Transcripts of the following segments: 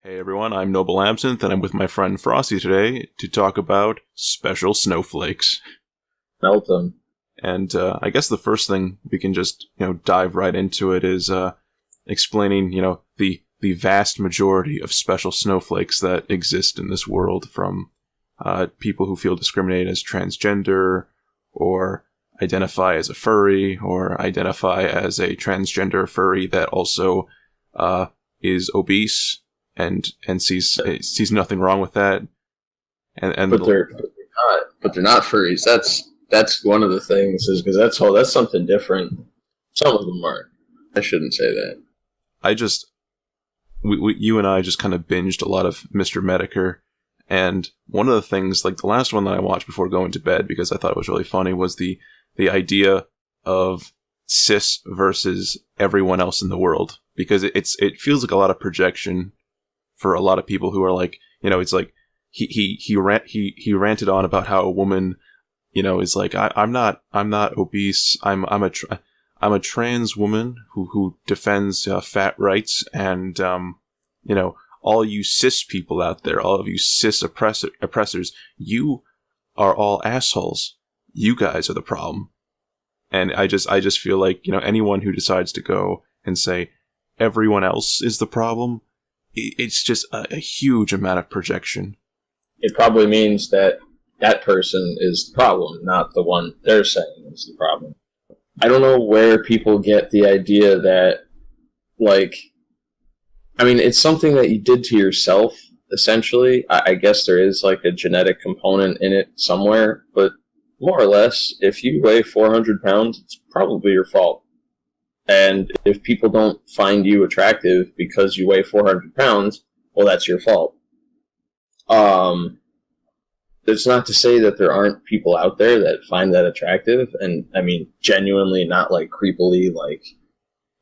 Hey everyone, I'm Noble Absinthe, and I'm with my friend Frosty today to talk about special snowflakes. Melt them. And I guess the first thing we can just dive right into it is explaining the vast majority of special snowflakes that exist in this world, from people who feel discriminated as transgender, or identify as a furry, or identify as a transgender furry that also is obese. And sees nothing wrong with that, but they're not furries. That's one of the things, is because that's something different. Some of them aren't. I shouldn't say that. You and I just kind of binged a lot of Mr. Metokur, and one of the things, like the last one that I watched before going to bed because I thought it was really funny, was the idea of cis versus everyone else in the world, because it feels like a lot of projection for a lot of people who are like, it's like he ranted on about how a woman, is like, I'm not obese. I'm a trans woman who defends fat rights, and all you cis people out there, all of you cis oppressors, you are all assholes. You guys are the problem. And I just feel like, anyone who decides to go and say everyone else is the problem, it's just a huge amount of projection. It probably means that person is the problem, not the one they're saying is the problem. I don't know where people get the idea that, it's something that you did to yourself, essentially. I guess there is like a genetic component in it somewhere, but more or less, if you weigh 400 pounds, it's probably your fault. And if people don't find you attractive because you weigh 400 pounds, well, that's your fault. It's not to say that there aren't people out there that find that attractive, and genuinely, not like creepily, like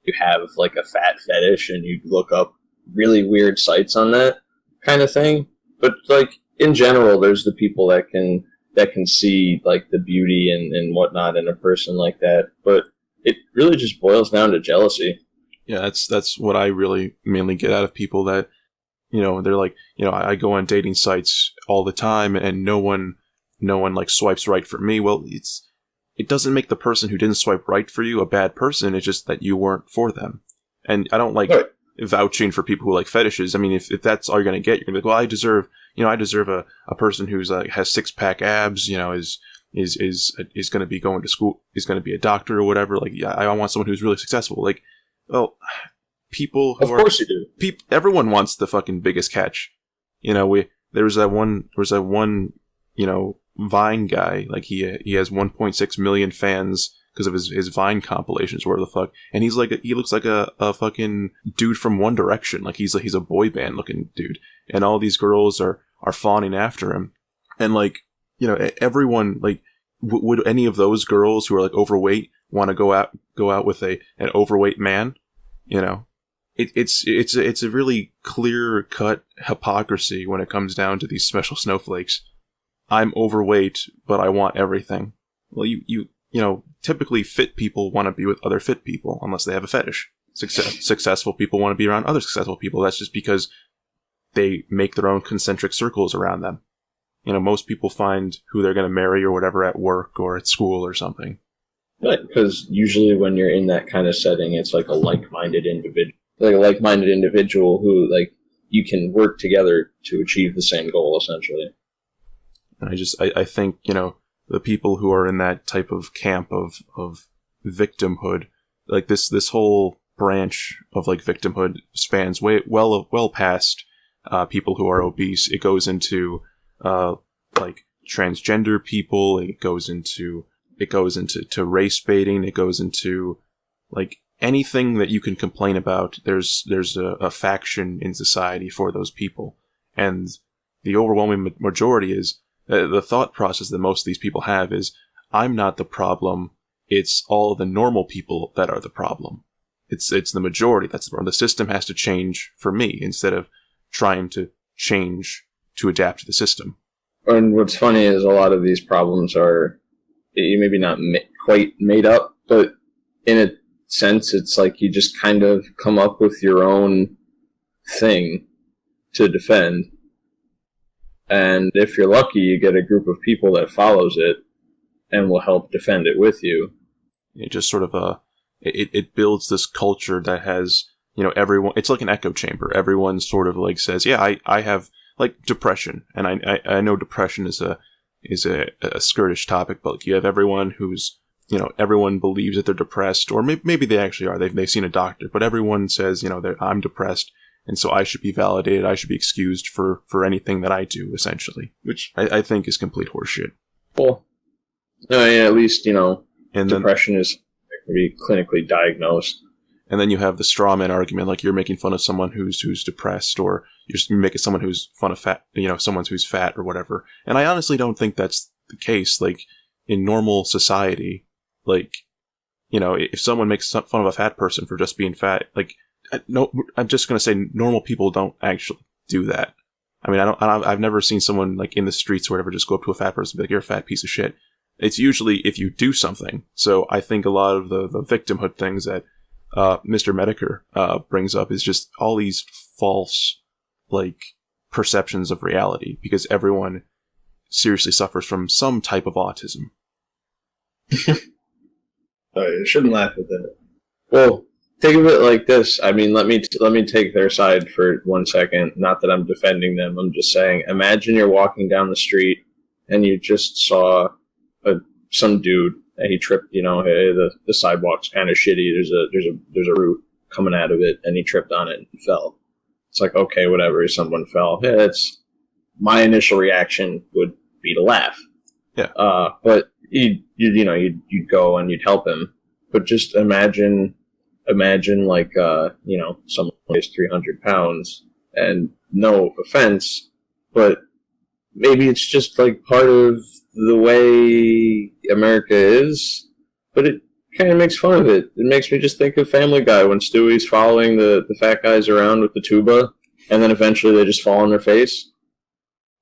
you have like a fat fetish and you look up really weird sites on that kind of thing. But like in general, there's the people that can see like the beauty and whatnot in a person like that. But it really just boils down to jealousy. Yeah, that's what I really mainly get out of people that, they're like, I go on dating sites all the time and no one like swipes right for me. Well, it doesn't make the person who didn't swipe right for you a bad person. It's just that you weren't for them. And I don't like vouching for people who like fetishes. I mean, if that's all you're going to get, you're going to be like, well, I deserve a person who's has 6-pack abs, is going to be going to school, is going to be a doctor or whatever. Like, yeah, I want someone who's really successful. Like, well, people who of course you do. Everyone wants the fucking biggest catch. There was that one, Vine guy. Like he has 1.6 million fans because of his Vine compilations, whatever the fuck. And he looks like a fucking dude from One Direction. Like he's a boy band looking dude. And all these girls are fawning after him. And like, everyone, like, would any of those girls who are like overweight want to go out with an overweight man? It's a really clear cut hypocrisy when it comes down to these special snowflakes. I'm overweight, but I want everything. Well, typically fit people want to be with other fit people unless they have a fetish. Successful people want to be around other successful people. That's just because they make their own concentric circles around them. Most people find who they're going to marry or whatever at work or at school or something. Right, because usually when you're in that kind of setting, it's like a like-minded individual who, like, you can work together to achieve the same goal, essentially. And I think, the people who are in that type of camp of victimhood, like this whole branch of like victimhood spans well past people who are obese. It goes into like transgender people. It goes into race baiting. It goes into like anything that you can complain about. There's a faction in society for those people, and the overwhelming majority is the thought process that most of these people have is, I'm not the problem. It's all the normal people that are the problem. It's the majority. That's the problem. The system has to change for me instead of trying to change to adapt to the system. And what's funny is a lot of these problems are maybe not quite made up, but in a sense, it's like you just kind of come up with your own thing to defend. And if you're lucky, you get a group of people that follows it and will help defend it with you. It just sort of it builds this culture that has, everyone. It's like an echo chamber. Everyone sort of like says, yeah, I have like depression, and I know depression is a skirtish topic, but you have everyone who's, everyone believes that they're depressed, or maybe they actually are. They've seen a doctor, but everyone says, I'm depressed, and so I should be validated. I should be excused for anything that I do, essentially, which I think is complete horseshit. Well, no, yeah, at least, and depression is can be clinically diagnosed. And then you have the straw man argument, like you're making fun of someone who's depressed, or you're making someone who's fun of fat, someone who's fat or whatever. And I honestly don't think that's the case. Like, in normal society, like, if someone makes fun of a fat person for just being fat, like, no, I'm just gonna say normal people don't actually do that. I mean, I've never seen someone like in the streets or whatever just go up to a fat person and be like, you're a fat piece of shit. It's usually if you do something. So I think a lot of the victimhood things that Mr. Metokur brings up is just all these false, like, perceptions of reality, because everyone seriously suffers from some type of autism. You shouldn't laugh at that. Well, think of it like this. I mean, let me take their side for 1 second. Not that I'm defending them. I'm just saying, imagine you're walking down the street and you just saw some dude and he tripped. The sidewalk's kind of shitty. There's a root coming out of it, and he tripped on it and fell. It's like, okay, whatever. Someone fell. Yeah, it's my initial reaction would be to laugh. Yeah. But you'd go and you'd help him. But just imagine like, someone weighs 300 pounds, and no offense, but maybe it's just like part of the way America is, but it kind of makes fun of it. It makes me just think of Family Guy when Stewie's following the fat guys around with the tuba, and then eventually they just fall on their face.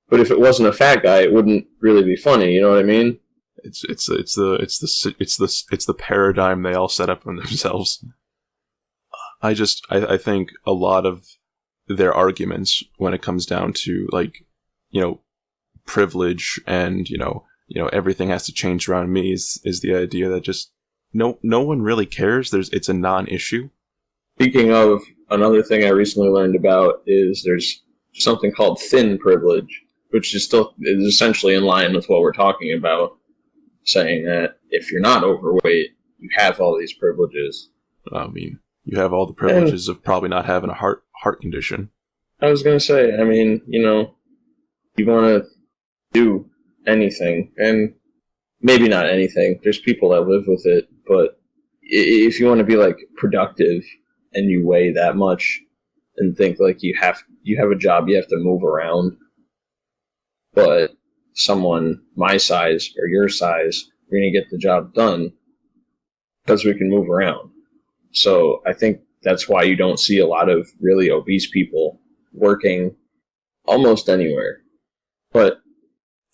But if it wasn't a fat guy, it wouldn't really be funny. You know what I mean? It's the paradigm they all set up for themselves. I think a lot of their arguments when it comes down to, like, privilege and everything has to change around me is the idea that just no one really cares. It's a non-issue. Speaking of, another thing I recently learned about is there's something called thin privilege, which is essentially in line with what we're talking about, saying that if you're not overweight, you have all these privileges. I mean, you have all the privileges of probably not having a heart condition. I was going to say, I mean, you want to do anything, and maybe not anything. There's people that live with it, but if you want to be, like, productive and you weigh that much and think like you have a job, you have to move around, but someone my size or your size, we're going to get the job done because we can move around. So I think that's why you don't see a lot of really obese people working almost anywhere. But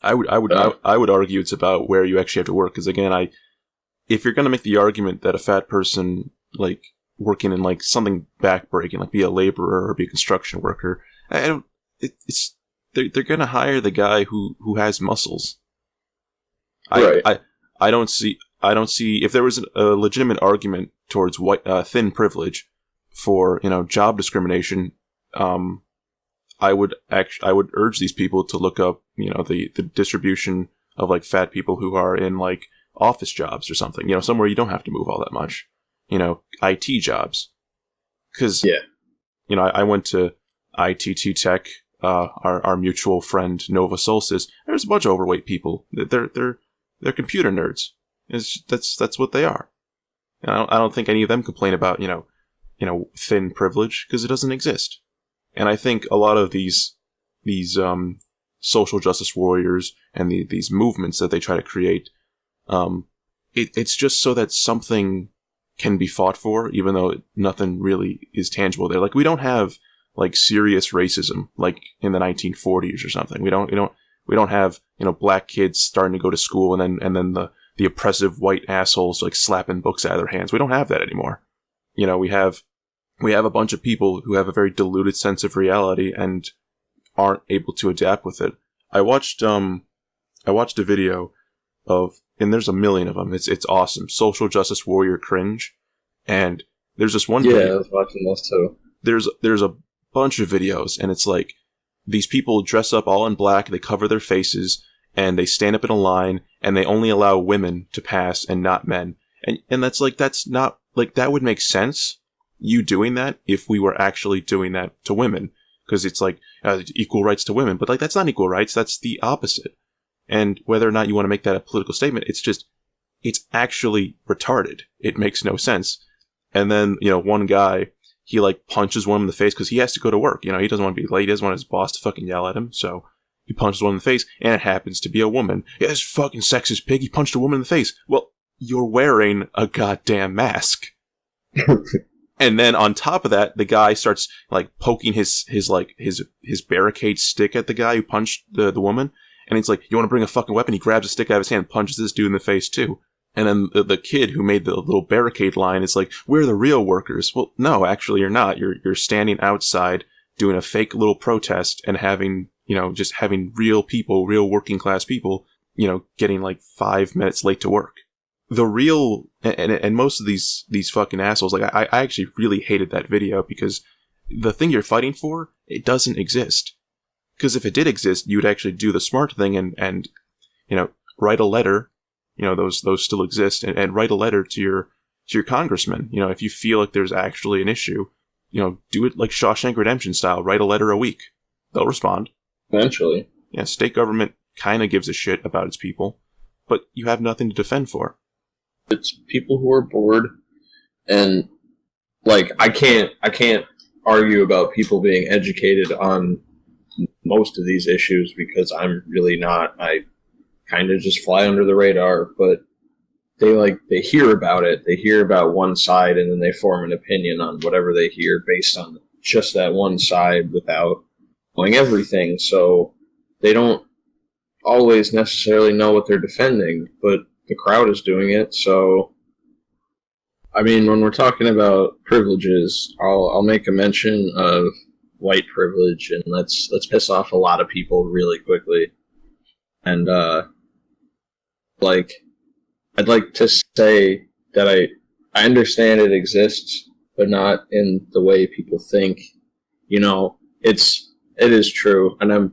I would argue it's about where you actually have to work, because again, if you're going to make the argument that a fat person, like, working in, like, something backbreaking, like be a laborer or be a construction worker, they're going to hire the guy who has muscles. Right. I don't see if there was a legitimate argument towards thin privilege for, job discrimination. I would urge these people to look up, the distribution of, like, fat people who are in, like, office jobs or something, somewhere you don't have to move all that much, IT jobs. Cause, yeah. I went to ITT Tech, our mutual friend Nova Solstice. There's a bunch of overweight people. They're computer nerds. That's what they are. And I don't think any of them complain about, thin privilege, because it doesn't exist. And I think a lot of these social justice warriors and these movements that they try to create, it's just so that something can be fought for, even though nothing really is tangible there. Like, we don't have, like, serious racism like in the 1940s or something. We don't have, black kids starting to go to school and then the oppressive white assholes, like, slapping books out of their hands. We don't have that anymore. We have a bunch of people who have a very diluted sense of reality, and aren't able to adapt with it. I watched a video of, and there's a million of them. It's awesome. Social justice warrior Cringe, and there's this one. Yeah, video. I was watching those too. There's a bunch of videos, and it's like these people dress up all in black. They cover their faces, and they stand up in a line, and they only allow women to pass and not men. And that's not like, that would make sense, you doing that, if we were actually doing that to women, because it's like equal rights to women. But like, that's not equal rights. That's the opposite. And whether or not you want to make that a political statement, it's actually retarded. It makes no sense. And then, one guy, he like punches one in the face because he has to go to work. He doesn't want to be late. He doesn't want his boss to fucking yell at him. So he punches one in the face, and it happens to be a woman. Yeah, this fucking sexist pig. He punched a woman in the face. Well, you're wearing a goddamn mask. And then on top of that, the guy starts like poking his barricade stick at the guy who punched the woman. And he's like, you want to bring a fucking weapon? He grabs a stick out of his hand, punches this dude in the face too. And then the kid who made the little barricade line is like, we're the real workers. Well, no, actually you're not. You're standing outside doing a fake little protest and having, just having real people, real working class people, getting like 5 minutes late to work. The real, and most of these fucking assholes, like I actually really hated that video, because the thing you're fighting for, it doesn't exist. Because if it did exist, you would actually do the smart thing and write a letter. Those still exist, and write a letter to your congressman. If you feel like there's actually an issue, do it like Shawshank Redemption style. Write a letter a week. They'll respond. Eventually. Yeah, state government kind of gives a shit about its people, but you have nothing to defend for. It's people who are bored, and like I can't argue about people being educated on most of these issues, because I'm really not. I kind of just fly under the radar, but they hear about it. They hear about one side, and then they form an opinion on whatever they hear based on just that one side without knowing everything. So they don't always necessarily know what they're defending, but the crowd is doing it. So, I mean, when we're talking about privileges, I'll make a mention of white privilege, and let's piss off a lot of people really quickly. And I'd like to say that I understand it exists, but not in the way people think. It is true, and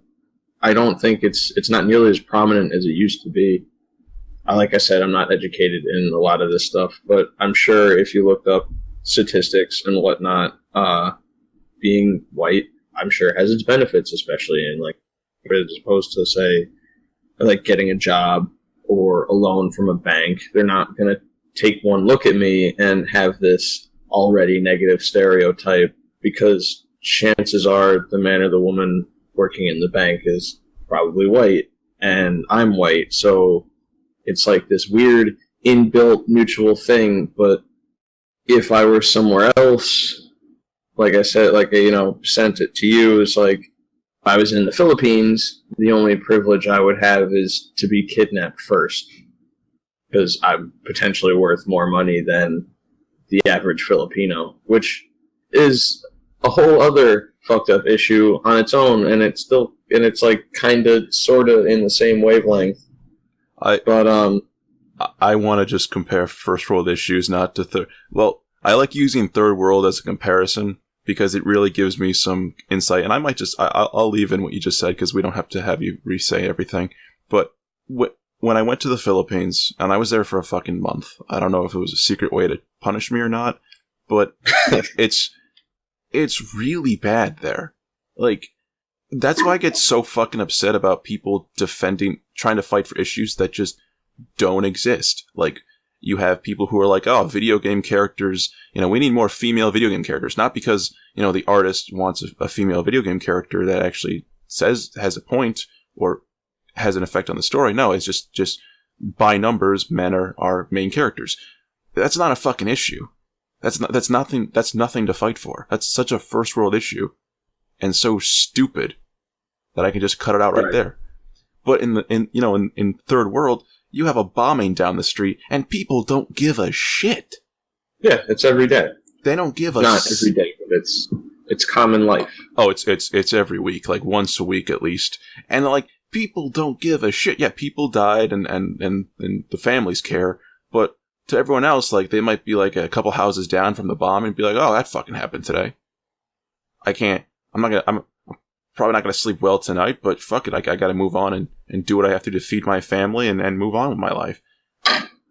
I don't think it's not nearly as prominent as it used to be. Like I said, I'm not educated in a lot of this stuff, but I'm sure if you looked up statistics and whatnot, being white, I'm sure has its benefits, especially in as opposed to say, like getting a job or a loan from a bank. They're not going to take one look at me and have this already negative stereotype, because chances are the man or the woman working in the bank is probably white, and I'm white, so it's like this weird inbuilt mutual thing. But if I were somewhere else, like I said, sent it to you, it's like if I was in the Philippines, the only privilege I would have is to be kidnapped first, because I'm potentially worth more money than the average Filipino, which is a whole other fucked up issue on its own, and it's like kind of sort of in the same wavelength. I want to just compare first world issues, not to third. Well, I like using third world as a comparison because it really gives me some insight. And I might I'll leave in what you just said, because we don't have to have you re-say everything. But when I went to the Philippines, and I was there for a fucking month, I don't know if it was a secret way to punish me or not, but it's really bad there. Like, that's why I get so fucking upset about people trying to fight for issues that just don't exist. Like, you have people who are like, oh, video game characters, we need more female video game characters. Not because, the artist wants a female video game character that actually has a point or has an effect on the story. No, it's just by numbers, men are main characters. That's not a fucking issue. That's nothing to fight for. That's such a first world issue, and so stupid that I can just cut it out right there. But in third world, you have a bombing down the street, and people don't give a shit. Yeah, it's every day. They don't give a not every day, but It's common life. Oh, it's every week, like once a week at least. And like people don't give a shit. Yeah, people died and the families care, but to everyone else, like they might be like a couple houses down from the bomb and be like, "Oh, that fucking happened today. I'm probably not gonna sleep well tonight, but fuck it, I gotta move on and do what I have to feed my family and move on with my life."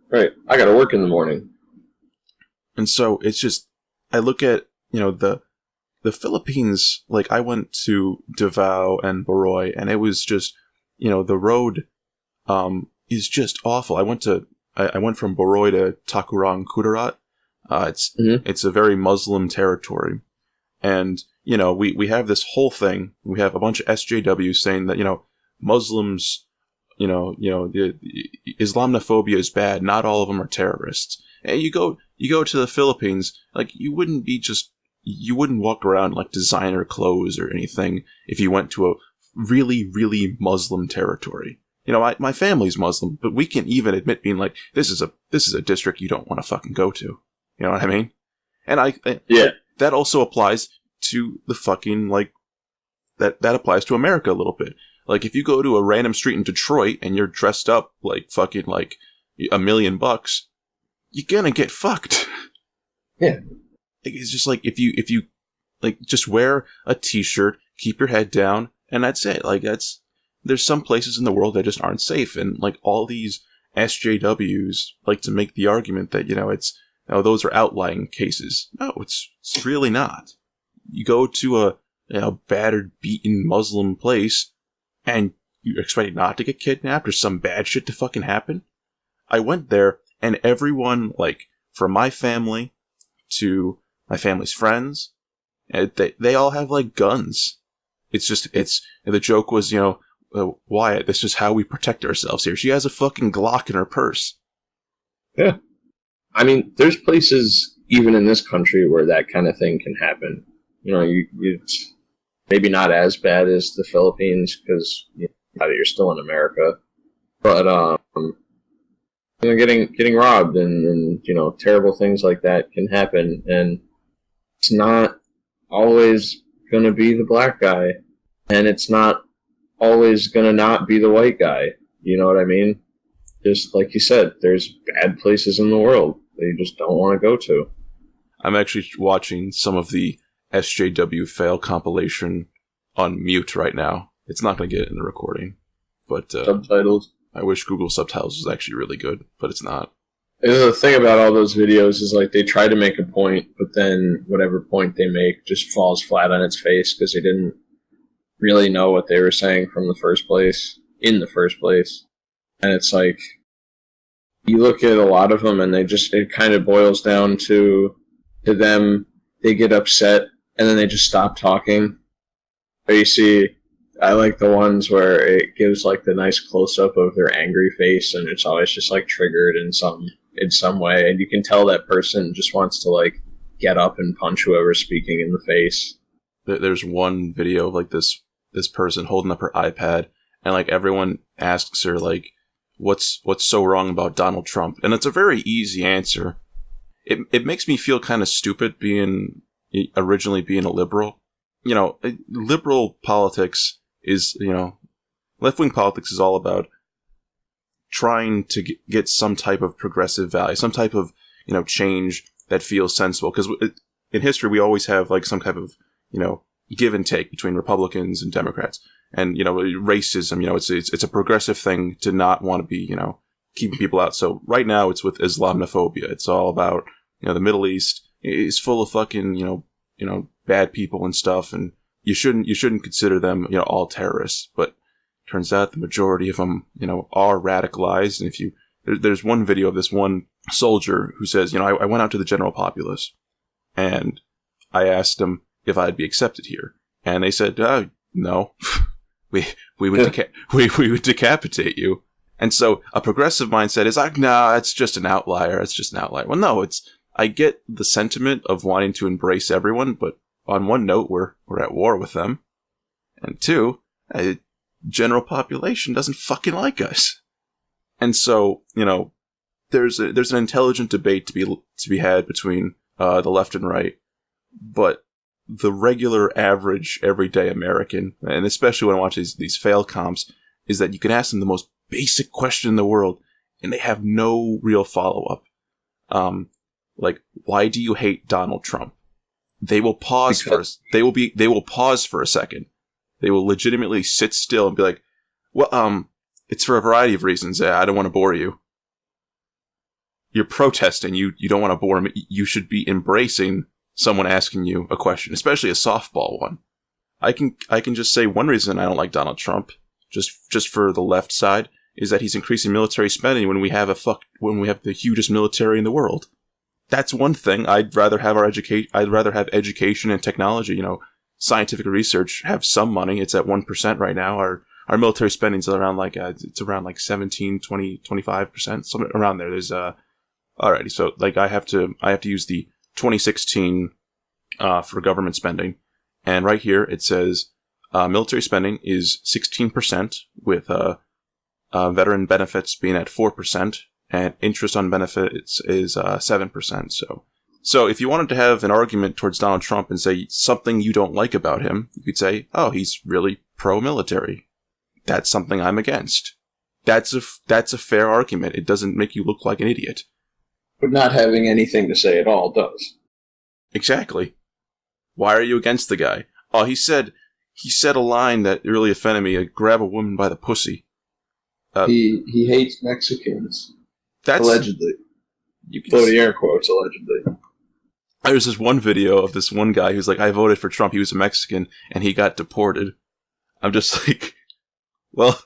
Right. I gotta work in the morning. And so it's just, I look at, the Philippines, like I went to Davao and Boroi, and it was just, the road, is just awful. I went from Boroi to Takurang Kudarat. It's a very Muslim territory. And, we have this whole thing. We have a bunch of SJWs saying that, Muslims, the Islamophobia is bad. Not all of them are terrorists. And you go to the Philippines, like you wouldn't walk around like designer clothes or anything if you went to a really, really Muslim territory. My family's Muslim, but we can even admit being like, this is a district you don't want to fucking go to. You know what I mean? And that also applies to the fucking, like, that applies to America a little bit. Like, if you go to a random street in Detroit and you're dressed up like fucking like $1 million, you're gonna get fucked. Yeah. It's just like, if you like, just wear a t-shirt, keep your head down, and that's it. Like, there's some places in the world that just aren't safe, and like all these SJWs like to make the argument that, those are outlying cases. No, it's really not. You go to a battered, beaten Muslim place, and you expect not to get kidnapped or some bad shit to fucking happen? I went there, and everyone, like, from my family to my family's friends, they all have, like, guns. The joke was, Wyatt, this is how we protect ourselves here. She has a fucking Glock in her purse. Yeah. I mean, there's places, even in this country, where that kind of thing can happen. It's maybe not as bad as the Philippines, because you're still in America. But, getting robbed and terrible things like that can happen, and it's not always going to be the black guy, and it's not always going to not be the white guy. You know what I mean? Just like you said, there's bad places in the world that you just don't want to go to. I'm actually watching some of the SJW fail compilation on mute right now. It's not going to get in the recording, but subtitles. I wish Google Subtitles was actually really good, but it's not. The thing about all those videos is, like, they try to make a point, but then whatever point they make just falls flat on its face because they didn't really know what they were saying in the first place. And it's like, you look at a lot of them and it kind of boils down to them, they get upset and then they just stop talking. Or you see, I like the ones where it gives like the nice close-up of their angry face, and it's always just like triggered in some way, and you can tell that person just wants to like get up and punch whoever's speaking in the face. There's one video of like this person holding up her iPad, and like everyone asks her like, what's so wrong about Donald Trump? And it's a very easy answer. It makes me feel kind of stupid originally being a liberal. Liberal politics is, left-wing politics is all about trying to get some type of progressive value, some type of, change that feels sensible. Because in history, we always have like some type of, give and take between Republicans and Democrats. And, racism, it's a progressive thing to not want to be, keeping people out. So right now it's with Islamophobia. It's all about, the Middle East is full of fucking, bad people and stuff. And you shouldn't consider them, all terrorists. But turns out the majority of them, are radicalized. And there's one video of this one soldier who says, I went out to the general populace and I asked them if I'd be accepted here. And they said, no, we would decapitate you. And so a progressive mindset is like, nah, it's just an outlier. It's just an outlier. Well, no, I get the sentiment of wanting to embrace everyone, but on one note, we're at war with them. And two, general population doesn't fucking like us. And so, there's an intelligent debate to be had between the left and right. But the regular, average, everyday American, and especially when I watch these fail comps, is that you can ask them the most basic question in the world, and they have no real follow-up. Like, why do you hate Donald Trump? They will pause first. They will pause for a second. They will legitimately sit still and be like, well, it's for a variety of reasons. I don't want to bore you. You're protesting. You don't want to bore me. You should be embracing someone asking you a question, especially a softball one. I can just say one reason I don't like Donald Trump, just for the left side, is that he's increasing military spending when we have the hugest military in the world. That's one thing. I'd rather have education and technology, scientific research have some money. It's at 1% right now. Our military spending's around it's around 17, 20, 25%, something around there. There's alrighty. So I have to use the 2016 for government spending, and right here it says military spending is 16%, with veteran benefits being at 4%, and interest on benefits is 7%. So if you wanted to have an argument towards Donald Trump and say something you don't like about him, you could say, oh, he's really pro-military. That's something I'm against. That's a fair argument. It doesn't make you look like an idiot. But not having anything to say at all does. Exactly. Why are you against the guy? Oh, he said a line that really offended me. Grab a woman by the pussy. He hates Mexicans. Allegedly. You can the air quotes, allegedly. There's this one video of this one guy who's like, I voted for Trump. He was a Mexican, and he got deported. I'm just like, well,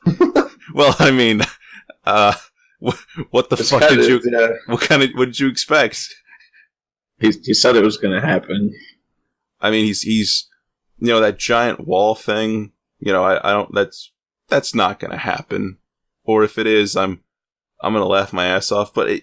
I mean, what the fuck did you? Yeah. What did you expect? He said it was going to happen. I mean, he's that giant wall thing. I don't. That's not going to happen. Or if it is, I'm going to laugh my ass off. But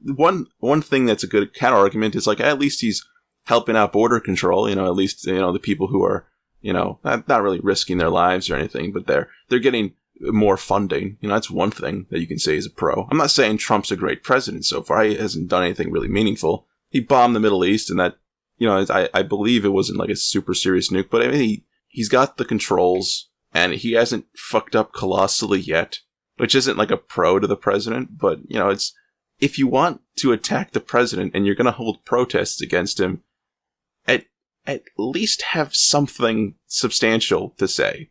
one thing that's a good counter argument is at least he's helping out border control. At least the people who are not really risking their lives or anything, but they're getting more funding. That's one thing that you can say is a pro. I'm not saying Trump's a great president so far. He hasn't done anything really meaningful. He bombed the Middle East, and that, I believe it wasn't a super serious nuke, but I mean, he's got the controls, and he hasn't fucked up colossally yet, which isn't a pro to the president, but, it's, if you want to attack the president and you're going to hold protests against him, at least have something substantial to say.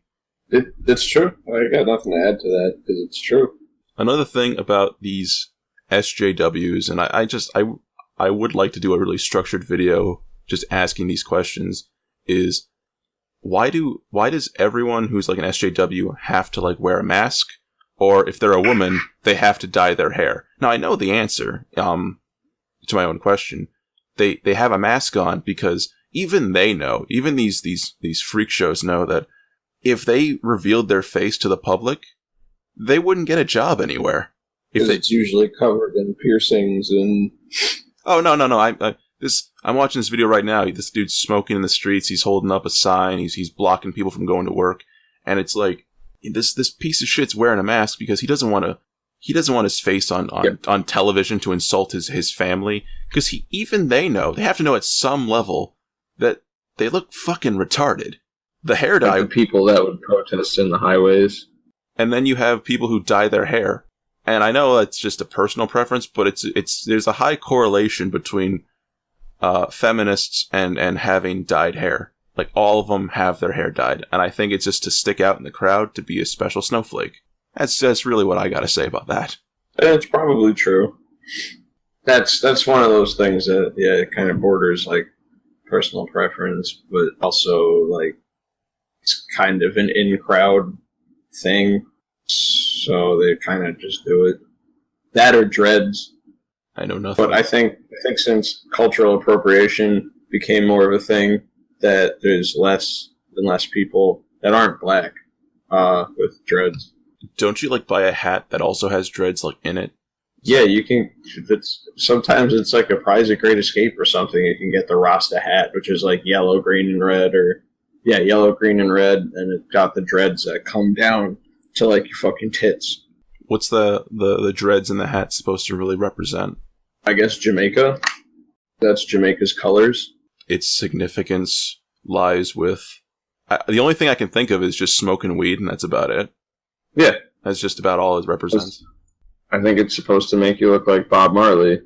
It's true. I got nothing to add to that, because it's true. Another thing about these SJWs, and I would like to do a really structured video just asking these questions, is why does everyone who's an SJW have to wear a mask? Or if they're a woman, they have to dye their hair? Now, I know the answer to my own question. They have a mask on because even they know, even these freak shows know that if they revealed their face to the public, they wouldn't get a job anywhere. Because it's usually covered in piercings and... Oh, no. I'm watching this video right now. This dude's smoking in the streets. He's holding up a sign. He's blocking people from going to work. And it's this piece of shit's wearing a mask because he doesn't want his face on television to insult his family. Because they know, they have to know at some level that they look fucking retarded. The hair dye... the people that would protest in the highways. And then you have people who dye their hair. And I know that's just a personal preference, but there's a high correlation between feminists and having dyed hair. All of them have their hair dyed, and I think it's just to stick out in the crowd, to be a special snowflake. That's really what I gotta say about that. It's probably true. That's one of those things that it kind of borders personal preference, but also it's kind of an in-crowd thing. So they kind of just do it. That or dreads. I know nothing. But I think since cultural appropriation became more of a thing, that there's less and less people that aren't black with dreads. Don't you buy a hat that also has dreads in it? Yeah, you can. Sometimes it's a prize at Great Escape or something. You can get the Rasta hat, which is yellow, green, and red, yellow, green, and red, and it's got the dreads that come down to your fucking tits. What's the dreads in the hat supposed to really represent? I guess Jamaica. That's Jamaica's colors. its significance lies with... the only thing I can think of is just smoking weed, and that's about it. Yeah. That's just about all it represents. I think it's supposed to make you look like Bob Marley,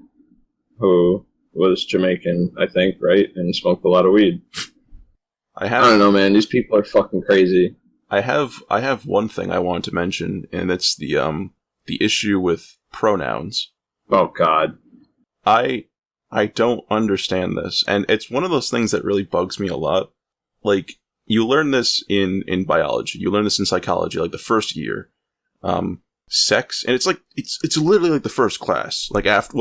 who was Jamaican, I think, right? And smoked a lot of weed. I don't know, man. These people are fucking crazy. I have one thing I want to mention, and it's the issue with pronouns. Oh, God. I don't understand this, and it's one of those things that really bugs me a lot. Like, you learn this in biology, you learn this in psychology, like the first year. Sex, and it's like it's literally like the first class, like after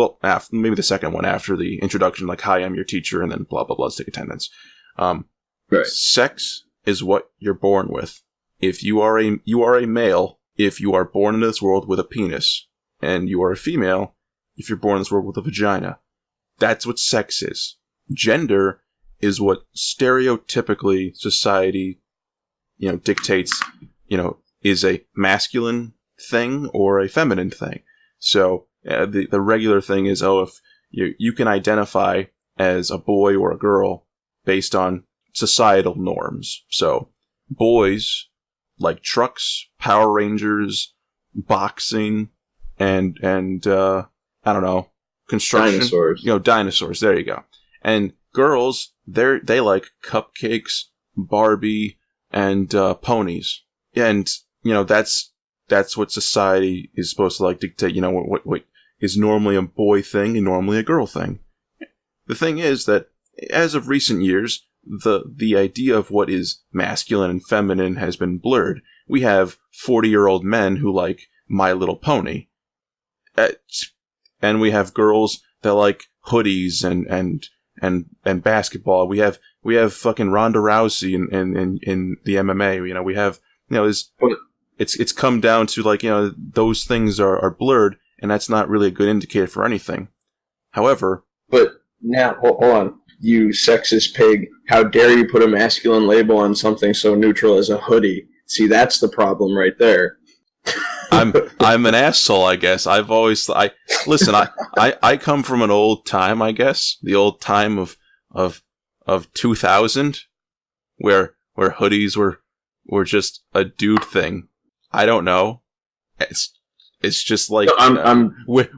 maybe the second one after the introduction, like, hi, I'm your teacher, and then blah blah blah, let's take attendance. Right. Sex is what you're born with. If you are a male, if you are born into this world with a penis, and you are a female, if you're born in this world with a vagina. That's what sex is. Gender is what stereotypically society, dictates, is a masculine thing or a feminine thing. So the regular thing is, if you can identify as a boy or a girl based on societal norms. So boys like trucks, Power Rangers, boxing, and I don't know, construction. Dinosaurs. Dinosaurs. There you go. And girls, they like cupcakes, Barbie, and ponies. And that's what society is supposed to like dictate. What is normally a boy thing and normally a girl thing. The thing is that as of recent years, the idea of what is masculine and feminine has been blurred. We have 40-year-old men who like My Little Pony, and we have girls that like hoodies and basketball. We have fucking Ronda Rousey in the MMA. We have it's come down to like those things are blurred, and that's not really a good indicator for anything. However, but now hold on. You sexist pig, how dare you put a masculine label on something so neutral as a hoodie? See, that's the problem right there. I'm an asshole, I guess. Listen, I come from an old time, I guess. The old time of 2000, where hoodies were just a dude thing. I don't know. It's just like, no,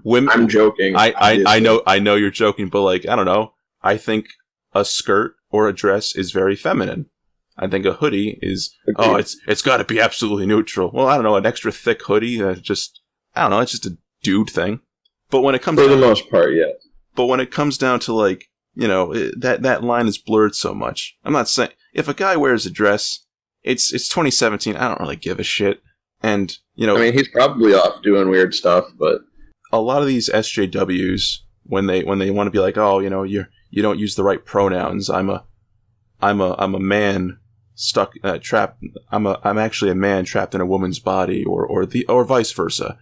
women. I'm joking. I know you're joking, but like, I don't know. I think a skirt or a dress is very feminine. I think a hoodie is, it's got to be absolutely neutral. Well, I don't know, an extra thick hoodie, I don't know, it's just a dude thing. But when it comes for the most part, yeah. But when it comes down to like, that line is blurred so much. I'm not saying, if a guy wears a dress, it's 2017, I don't really give a shit. And, I mean, he's probably off doing weird stuff, but a lot of these SJWs, when they want to be like, you don't use the right pronouns. I'm a man stuck trapped. I'm actually a man trapped in a woman's body, or vice versa.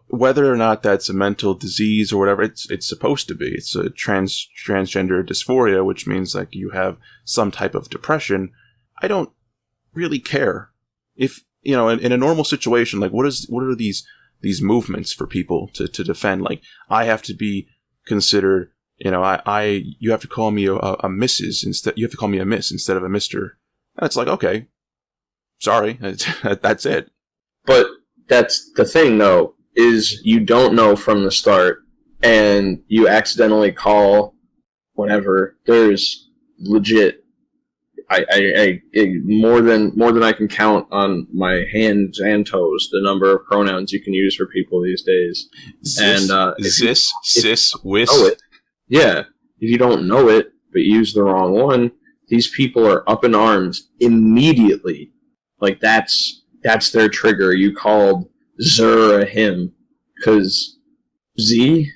Whether or not that's a mental disease or whatever, it's supposed to be. It's a transgender dysphoria, which means like you have some type of depression. I don't really care if in a normal situation, like what are these movements for people to defend? Like, I have to be considered. You have to call me a Mrs. instead. You have to call me a Miss instead of a Mister. And it's like, okay, sorry, that's it. But that's the thing, though, is you don't know from the start, and you accidentally call whenever. There's legit, I more than I can count on my hands and toes the number of pronouns you can use for people these days. Sis, wis. Yeah, if you don't know it, but use the wrong one, these people are up in arms immediately. Like, that's their trigger. You called Zer a him, because Z?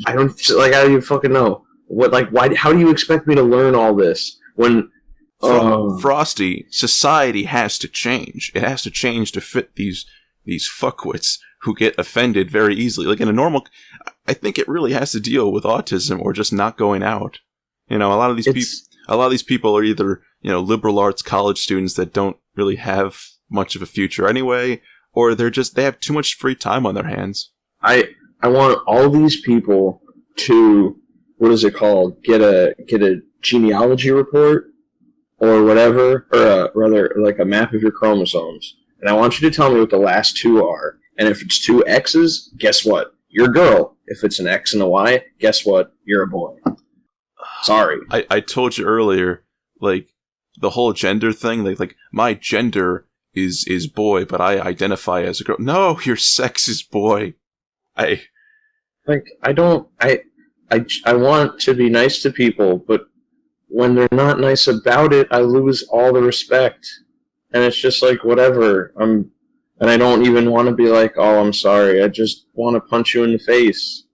I don't, like, how do you fucking know? What, like, why, how do you expect me to learn all this? When, Frosty, society has to change. It has to change to fit these fuckwits who get offended very easily. Like, in a normal... I think it really has to deal with autism or just not going out. A lot of these people are either, liberal arts college students that don't really have much of a future anyway, or they have too much free time on their hands. I want all these people to, what is it called? Get a genealogy report or whatever, or rather like a map of your chromosomes, and I want you to tell me what the last two are. And if it's two X's, guess what? You're a girl. If it's an X and a Y, guess what? You're a boy. Sorry. I told you earlier, like, the whole gender thing, like my gender is boy, but I identify as a girl. No, your sex is boy. I want to be nice to people, but when they're not nice about it, I lose all the respect. And it's just like, whatever. And I don't even want to be like, oh, I'm sorry. I just want to punch you in the face.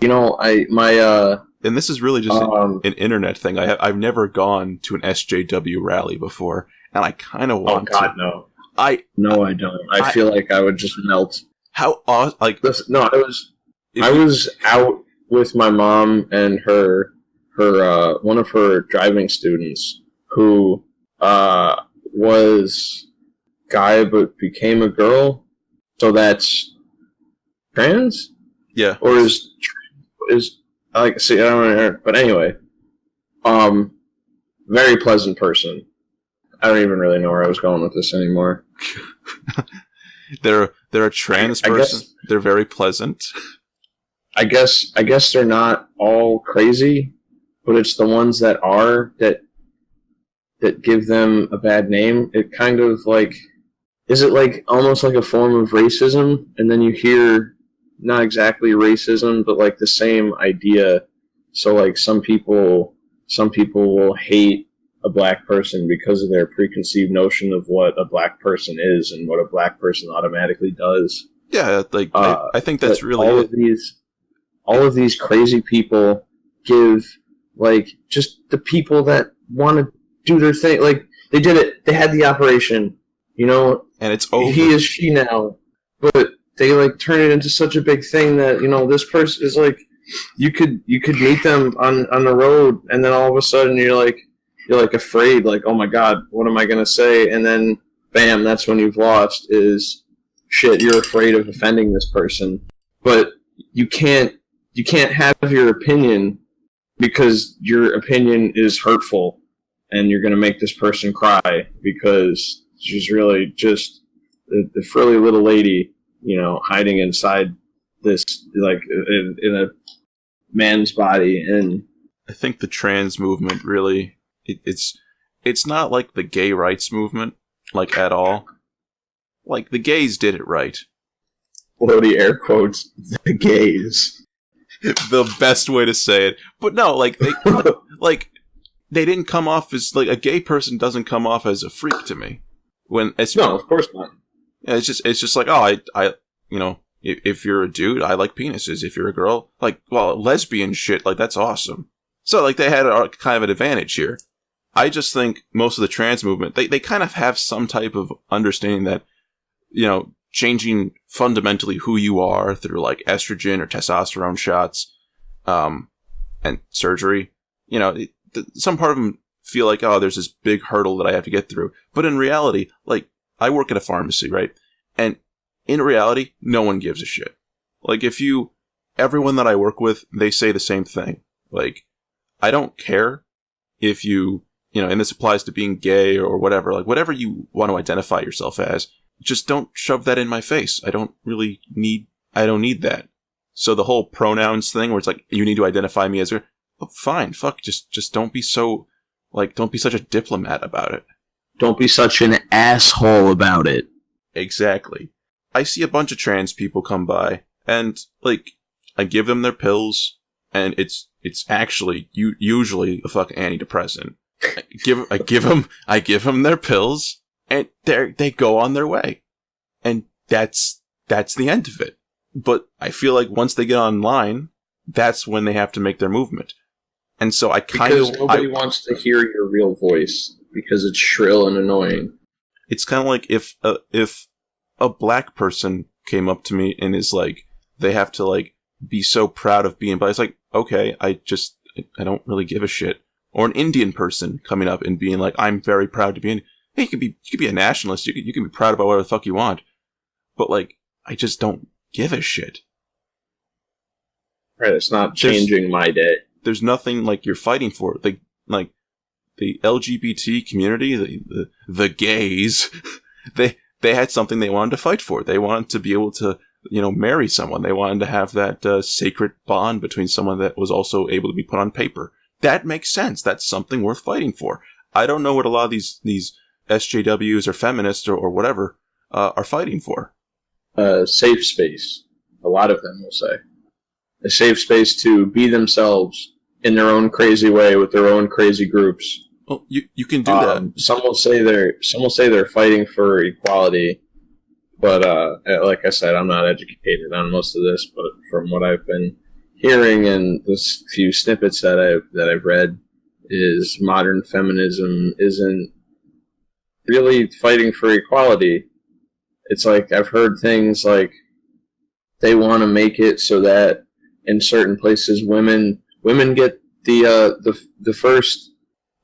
You know, and this is really just an internet thing. I've never gone to an SJW rally before, and I kind of want to. Oh God, no. I don't. I feel like I would just melt. How awesome! Like, listen, no, I was out with my mom and her one of her driving students who was guy but became a girl. So that's trans? Yeah. Or is like, see, I don't know, but anyway, very pleasant person. I don't even really know where I was going with this anymore. They're a trans person. They're very pleasant. I guess they're not all crazy, but it's the ones that are that give them a bad name. It kind of like, is it like almost like a form of racism? And then you hear not exactly racism, but like the same idea. So like some people will hate a black person because of their preconceived notion of what a black person is and what a black person automatically does. Yeah, like I think that's really all of these crazy people give like just the people that want to do their thing. Like they did it, they had the operation, you know, and it's over. He is she now, but they like turn it into such a big thing that, you know, this person is like, you could meet them on the road, and then all of a sudden you're like afraid, like, oh my God, what am I gonna say? And then bam, that's when you've lost. Is shit, you're afraid of offending this person, but you can't have your opinion because your opinion is hurtful, and you're gonna make this person cry because she's really just the frilly little lady, you know, hiding inside this, like, in a man's body. And I think the trans movement really, it's not like the gay rights movement, like, at all. Like, the gays did it right. Below the air quotes, the gays. The best way to say it. But no, like, they didn't come off as, like, a gay person doesn't come off as a freak to me. No, of course not. Yeah, it's just like, oh, I you know, if you're a dude, I like penises. If you're a girl, like, well, lesbian shit, like, that's awesome. So, like, they had kind of an advantage here. I just think most of the trans movement, they kind of have some type of understanding that, you know, changing fundamentally who you are through, like, estrogen or testosterone shots, and surgery, you know, some part of them feel like, oh, there's this big hurdle that I have to get through. But in reality, like, I work at a pharmacy, right? And in reality, no one gives a shit. Like, everyone that I work with, they say the same thing. Like, I don't care if you know, and this applies to being gay or whatever, like, whatever you want to identify yourself as, just don't shove that in my face. I don't need that. So the whole pronouns thing where it's like, you need to identify me as a, oh, fine, fuck, just don't be so, like, don't be such a diplomat about it. Don't be such an asshole about it. Exactly. I see a bunch of trans people come by, and, like, I give them their pills, and it's actually usually a fucking antidepressant. I give them their pills, and they go on their way, and that's the end of it. But I feel like once they get online, that's when they have to make their movement, and so because nobody wants to hear your real voice because it's shrill and annoying. It's kind of like if a black person came up to me and is like, they have to, like, be so proud of being black. It's like, okay, I don't really give a shit. Or an Indian person coming up and being like, I'm very proud to be Indian. Hey, you could be a nationalist. You can be proud about whatever the fuck you want. But, like, I just don't give a shit. Right, it's not changing my day. There's nothing, like, you're fighting for. Like, like the LGBT community, the gays, they had something they wanted to fight for. They wanted to be able to, marry someone. They wanted to have that sacred bond between someone that was also able to be put on paper. That makes sense. That's something worth fighting for. I don't know what a lot of these SJWs or feminists or whatever are fighting for. Safe space. A lot of them will say. A safe space to be themselves in their own crazy way with their own crazy groups. Well, you can do that. Some will say they're fighting for equality, but like I said, I'm not educated on most of this. But from what I've been hearing and the few snippets that I've read, is modern feminism isn't really fighting for equality. It's like I've heard things like they want to make it so that in certain places women get the first.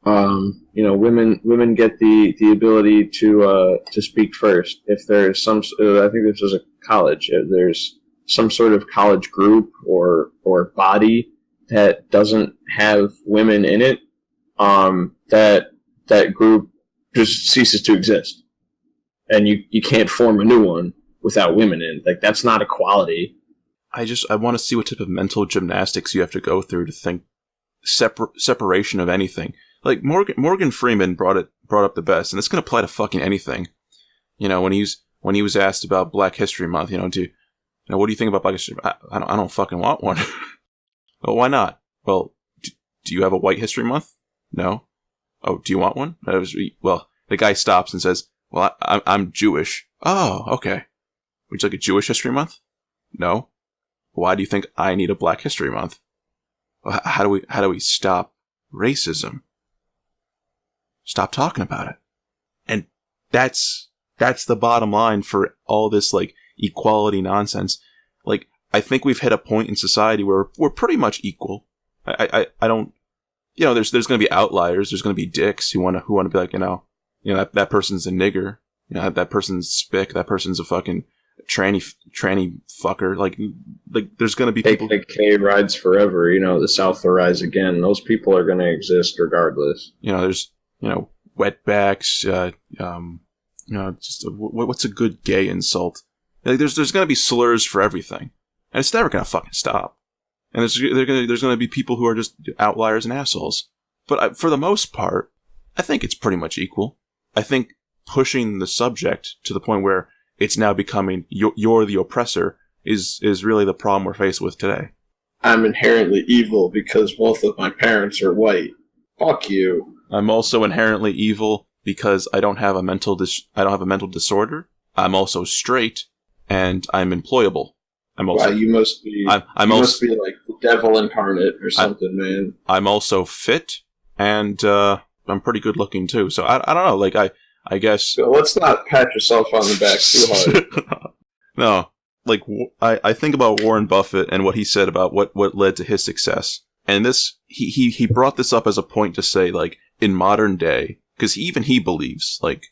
Women get the ability to speak first. If there's I think this was a college. If there's some sort of college group or body that doesn't have women in it, that group just ceases to exist, and you can't form a new one without women in. Like, that's not equality. I want to see what type of mental gymnastics you have to go through to think separation of anything. Like Morgan Freeman brought up the best, and it's going to apply to fucking anything. When he was asked about Black History Month, what do you think about Black History? I don't fucking want one. Well, why not? Well, do you have a White History Month? No. Oh, do you want one? Well, the guy stops and says, "Well, I'm Jewish." Oh, okay. Would you like a Jewish History Month? No. Why do you think I need a Black History Month? Well, how do we stop racism? Stop talking about it. And that's the bottom line for all this, like, equality nonsense. Like, I think we've hit a point in society where we're pretty much equal. I don't, there's going to be outliers. There's going to be dicks who want to be like, that person's a nigger. That person's spick. That person's a fucking tranny fucker. Like there's going to be people. KKK rides forever. The South will rise again. Those people are going to exist regardless. There's, wetbacks, just what's a good gay insult? Like, there's going to be slurs for everything, and it's never going to fucking stop. And there's going to be people who are just outliers and assholes. But for the most part, I think it's pretty much equal. I think pushing the subject to the point where it's now becoming you're the oppressor is really the problem we're faced with today. I'm inherently evil because both of my parents are white. Fuck you. I'm also inherently evil because I don't have a mental disorder. I'm also straight, and I'm employable. I'm also. Wow, you must be. Must be like the devil incarnate or something, man. I'm also fit, and I'm pretty good looking too. So I don't know. Like I guess. So let's not pat yourself on the back too hard. No, like I think about Warren Buffett and what he said about what led to his success, and this he brought this up as a point to say, like, in modern day, because he believes, like,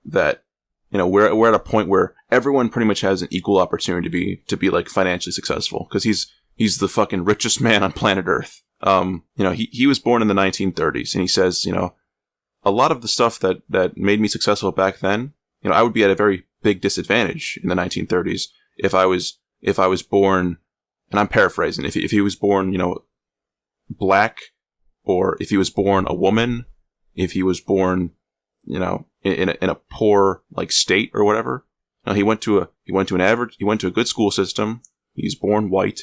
that, we're at a point where everyone pretty much has an equal opportunity to be like financially successful, because he's the fucking richest man on planet Earth. He was born in the 1930s, and he says, a lot of the stuff that made me successful back then, I would be at a very big disadvantage in the 1930s if I was born, and I'm paraphrasing, if he was born, black, or if he was born a woman, if he was born, in a poor, like, state or whatever. No, he went to a good school system. He's born white,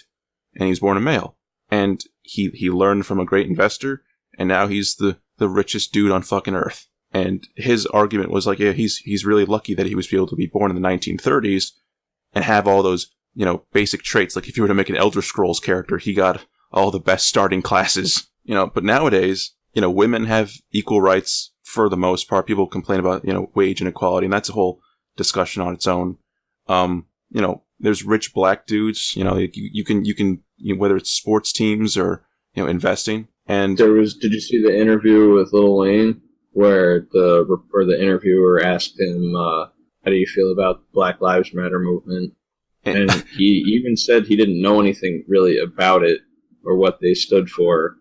and he's born a male, and he learned from a great investor, and now he's the richest dude on fucking earth. And his argument was like, yeah, he's really lucky that he was able to be born in the 1930s and have all those, basic traits. Like, if you were to make an Elder Scrolls character, he got all the best starting classes, but nowadays, women have equal rights for the most part. People complain about, wage inequality, and that's a whole discussion on its own. There's rich black dudes, you can whether it's sports teams or, investing. And did you see the interview with Lil Wayne where the interviewer asked him, how do you feel about the Black Lives Matter movement? And he even said he didn't know anything really about it or what they stood for.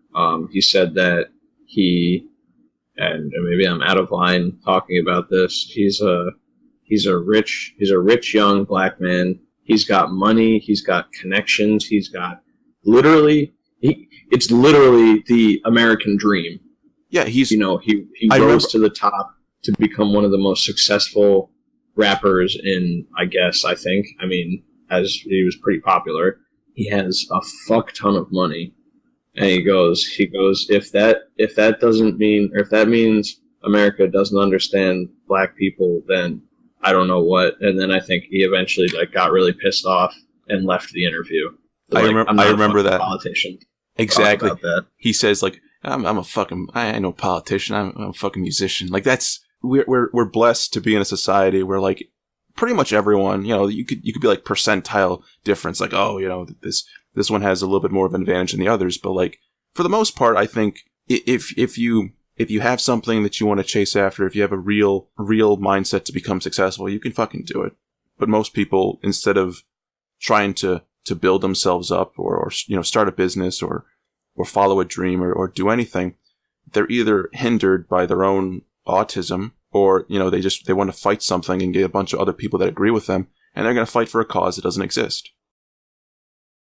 He said that and maybe I'm out of line talking about this. He's a rich young black man. He's got money. He's got connections. He's got it's literally the American dream. Yeah, he goes to the top to become one of the most successful rappers in, I think. I mean, as he was pretty popular. He has a fuck ton of money. And he goes, if that doesn't mean, or if that means America doesn't understand black people, then I don't know what. And then I think he eventually got really pissed off and left the interview. I remember that. Politician. Exactly. That. He says I'm a fucking, I ain't no politician. I'm a fucking musician. We're blessed to be in a society where pretty much everyone, you could be percentile difference. This one has a little bit more of an advantage than the others. But for the most part, I think if you have something that you want to chase after, if you have a real mindset to become successful, you can fucking do it. But most people, instead of trying to build themselves up or start a business or follow a dream or do anything, they're either hindered by their own autism or, they want to fight something and get a bunch of other people that agree with them, and they're going to fight for a cause that doesn't exist.